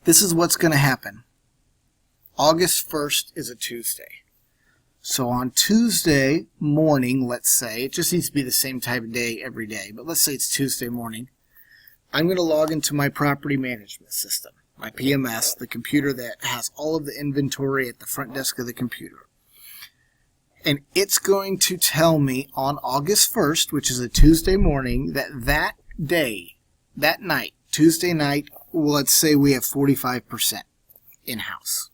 This is what's going to happen. August 1st is a Tuesday. So on Tuesday morning, let's say, it just needs to be the same type of day every day, but let's say it's Tuesday morning, I'm going to log into my property management system, my PMS, the computer that has all of the inventory at the front desk of the computer. And it's going to tell me on August 1st, which is a Tuesday morning, that day, that night, Tuesday night, let's say we have 45% in-house.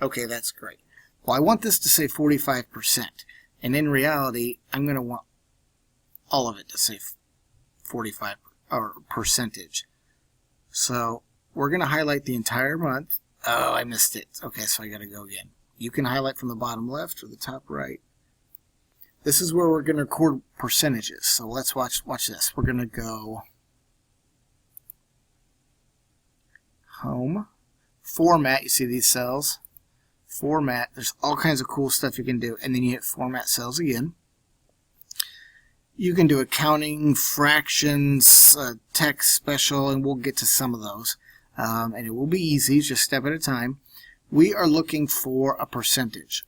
Okay, that's great. Well, I want this to say 45%. And in reality, I'm going to want all of it to say 45 or percentage. So we're going to highlight the entire month. Oh, I missed it. Okay, so I got to go again. You can highlight from the bottom left or the top right. This is where we're going to record percentages. So let's watch this. We're going to go Home, Format. You see these cells? Format. There's all kinds of cool stuff you can do. And then you hit Format Cells again. You can do accounting, fractions, text, special, and we'll get to some of those. And it will be easy, just a step at a time. We are looking for a percentage.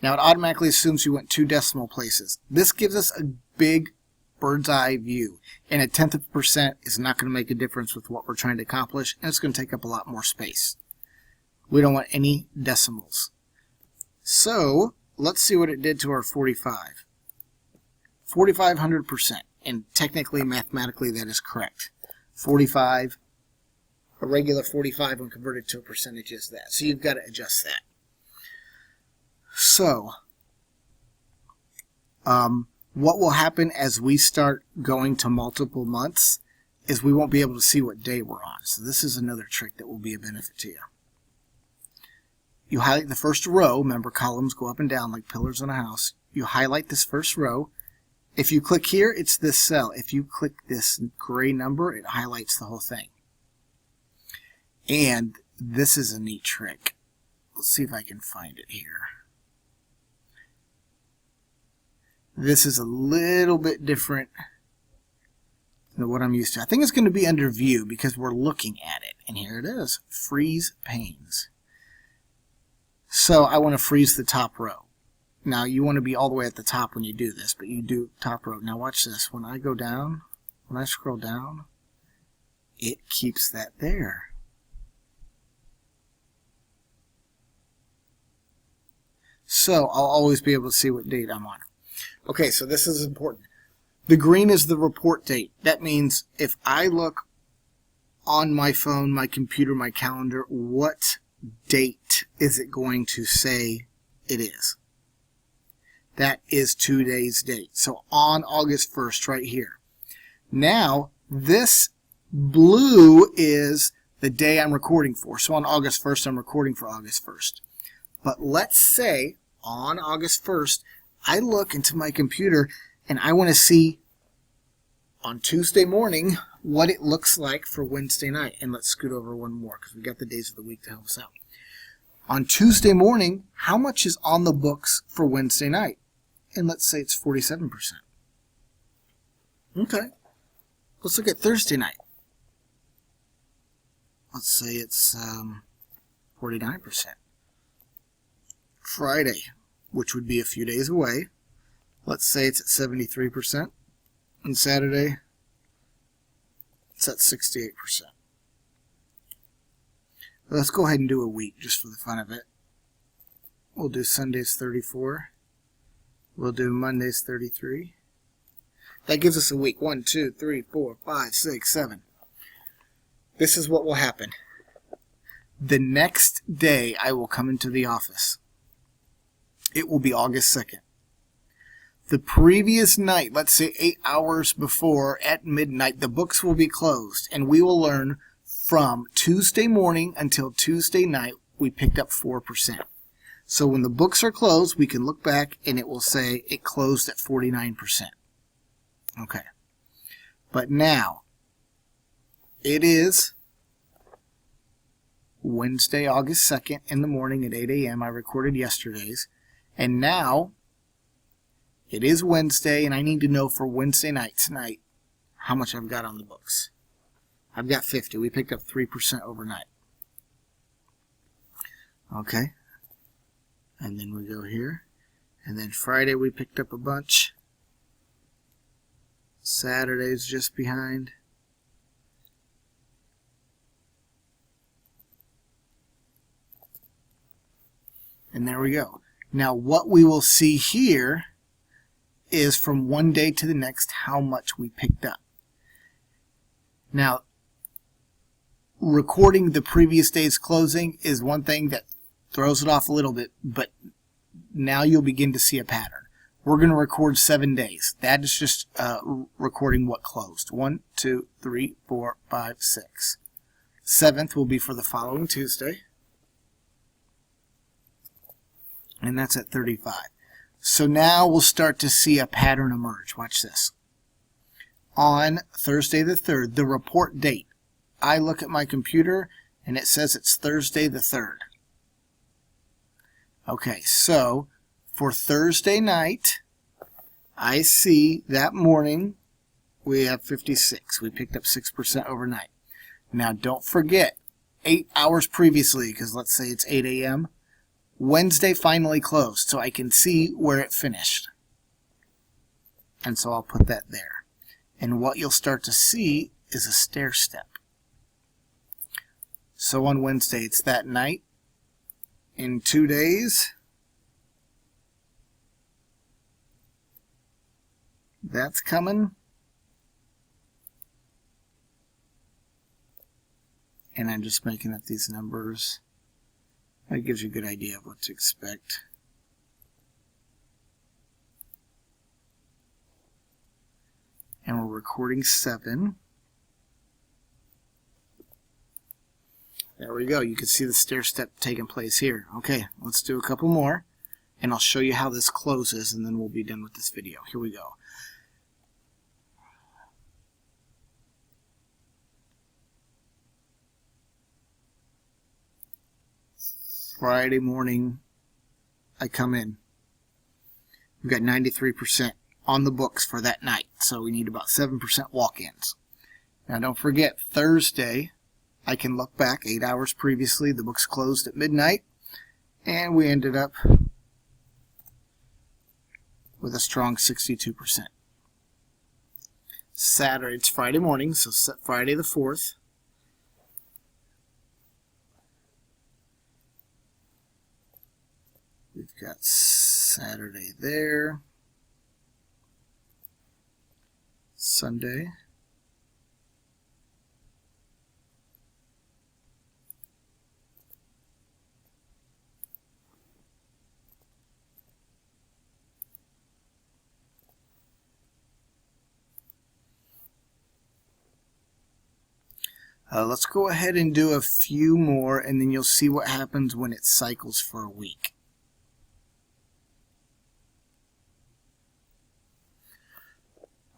Now it automatically assumes you went 2 decimal places. This gives us a big bird's eye view. And a tenth of a percent is not going to make a difference with what we're trying to accomplish, and it's going to take up a lot more space. We don't want any decimals. So let's see what it did to our 45. 4,500%. And technically, mathematically, that is correct. 45. A regular 45 when converted to a percentage is that. So you've got to adjust that. So, what will happen as we start going to multiple months is we won't be able to see what day we're on. So this is another trick that will be a benefit to you. You highlight the first row. Remember, columns go up and down like pillars in a house. You highlight this first row. If you click here, it's this cell. If you click this gray number, it highlights the whole thing. And this is a neat trick. Let's see if I can find it here. This is a little bit different than what I'm used to. I think it's going to be under View because we're looking at it. And here it is, Freeze Panes. So I want to freeze the top row. Now you want to be all the way at the top when you do this, but you do top row. Now watch this. When I go down, when I scroll down, it keeps that there. So I'll always be able to see what date I'm on. Okay, so this is important. The green is the report date. That means if I look on my phone, my computer, my calendar, what date is it going to say it is? That is today's date. So on August 1st right here. Now, this blue is the day I'm recording for. So on August 1st, I'm recording for August 1st. But let's say on August 1st, I look into my computer and I want to see on Tuesday morning what it looks like for Wednesday night. And let's scoot over one more because we got the days of the week to help us out. On Tuesday morning, how much is on the books for Wednesday night? And let's say it's 47%. Okay. Let's look at Thursday night. Let's say it's 49%. Friday, which would be a few days away, let's say it's at 73%. And Saturday, it's at 68%. Let's go ahead and do a week just for the fun of it. We'll do Sundays 34. We'll do Mondays 33. That gives us a week. 1, 2, 3, 4, 5, 6, 7. This is what will happen. The next day I will come into the office. It will be August 2nd. The previous night, let's say 8 hours before, at midnight, the books will be closed, and we will learn from Tuesday morning until Tuesday night, we picked up 4%. So when the books are closed, we can look back, and it will say it closed at 49%. Okay. But now, it is Wednesday, August 2nd in the morning at 8 a.m. I recorded yesterday's. And now, it is Wednesday, and I need to know for Wednesday night tonight how much I've got on the books. I've got 50. We picked up 3% overnight. Okay. And then we go here. And then Friday we picked up a bunch. Saturday's just behind. And there we go. Now what we will see here is from one day to the next how much we picked up. Now, recording the previous day's closing is one thing that throws it off a little bit, but now you'll begin to see a pattern. We're going to record 7 days. That is just recording what closed. 1, 2, 3, 4, 5, 6. 7th will be for the following Tuesday. And that's at 35. So now we'll start to see a pattern emerge. Watch this. On Thursday the 3rd, the report date, I look at my computer and it says it's Thursday the 3rd. Okay, so for Thursday night, I see that morning we have 56. We picked up 6% overnight. Now don't forget, 8 hours previously, because let's say it's 8 a.m., Wednesday finally closed, so I can see where it finished. And so I'll put that there. And what you'll start to see is a stair step. So on Wednesday, it's that night. In 2 days, that's coming. And I'm just making up these numbers. That gives you a good idea of what to expect. And we're recording 7. There we go. You can see the stair step taking place here. Okay, let's do a couple more, and I'll show you how this closes, and then we'll be done with this video. Here we go. Friday morning, I come in. We've got 93% on the books for that night, so we need about 7% walk-ins. Now don't forget, Thursday, I can look back 8 hours previously. The books closed at midnight, and we ended up with a strong 62%. Saturday, it's Friday morning, so Friday the 4th. We've got Saturday there, Sunday, let's go ahead and do a few more, and then you'll see what happens when it cycles for a week.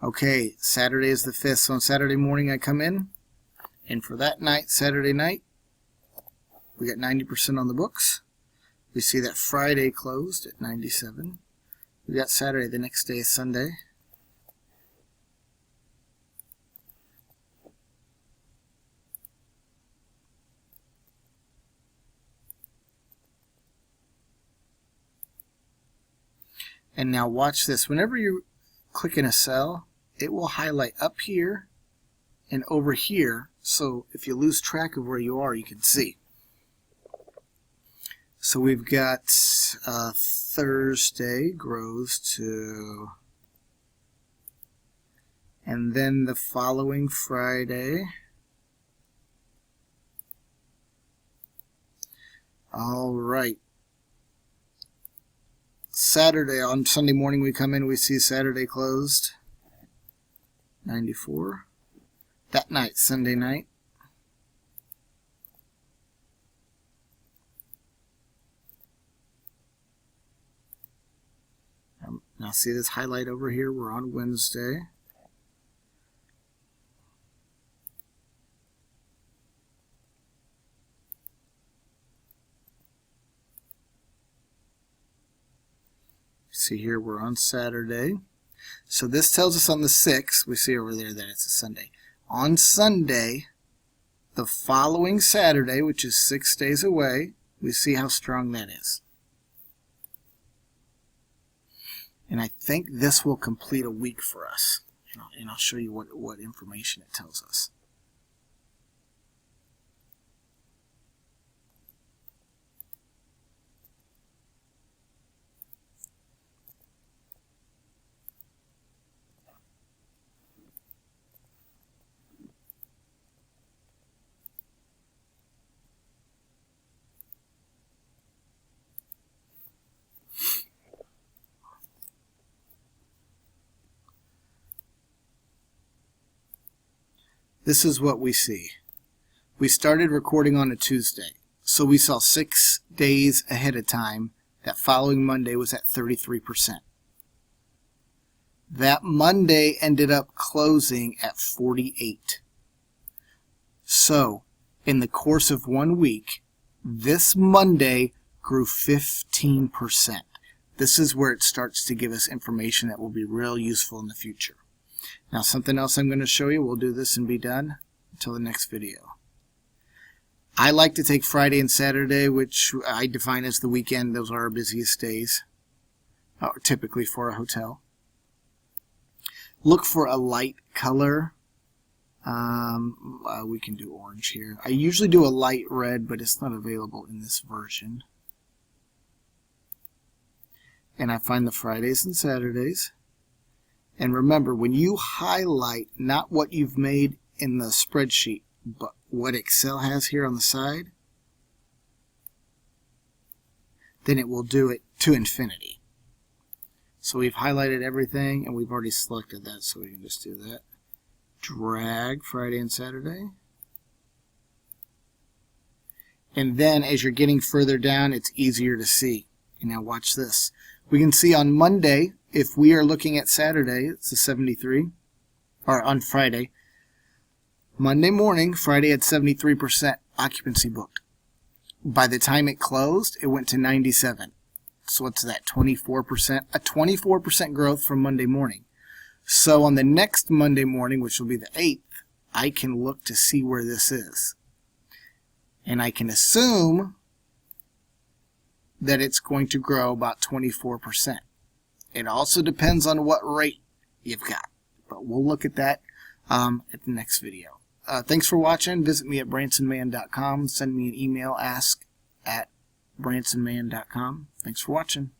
Okay, Saturday is the 5th, so on Saturday morning I come in, and for that night, Saturday night, we got 90% on the books. We see that Friday closed at 97. We got Saturday, the next day is Sunday. And now watch this. Whenever you click in a cell, it will highlight up here and over here, so if you lose track of where you are, you can see. So we've got Thursday grows to, and then the following Friday. All right. Saturday, on Sunday morning we come in, we see Saturday closed, 94. That night, Sunday night, now see this highlight over here, we're on Wednesday. See here, we're on Saturday. So this tells us on the 6th, we see over there that it's a Sunday. On Sunday, the following Saturday, which is 6 days away, we see how strong that is. And I think this will complete a week for us. And I'll show you what information it tells us. This is what we see. We started recording on a Tuesday, so we saw 6 days ahead of time that following Monday was at 33%. That Monday ended up closing at 48. So, in the course of 1 week, this Monday grew 15%. This is where it starts to give us information that will be real useful in the future. Now, something else I'm going to show you. We'll do this and be done until the next video. I like to take Friday and Saturday, which I define as the weekend. Those are our busiest days, typically for a hotel. Look for a light color. We can do orange here. I usually do a light red, but it's not available in this version. And I find the Fridays and Saturdays. And remember, when you highlight not what you've made in the spreadsheet, but what Excel has here on the side, then it will do it to infinity. So we've highlighted everything, and we've already selected that, so we can just do that. Drag Friday and Saturday. And then as you're getting further down, it's easier to see. And now watch this. We can see on Monday, if we are looking at Saturday, it's a 73, or on Friday. Monday morning, Friday had 73% occupancy booked. By the time it closed, it went to 97. So what's that, 24%? A 24% growth from Monday morning. So on the next Monday morning, which will be the 8th, I can look to see where this is. And I can assume that it's going to grow about 24%. It also depends on what rate you've got. But we'll look at that at the next video. Thanks for watching. Visit me at bransonman.com. Send me an email, ask@bransonman.com. Thanks for watching.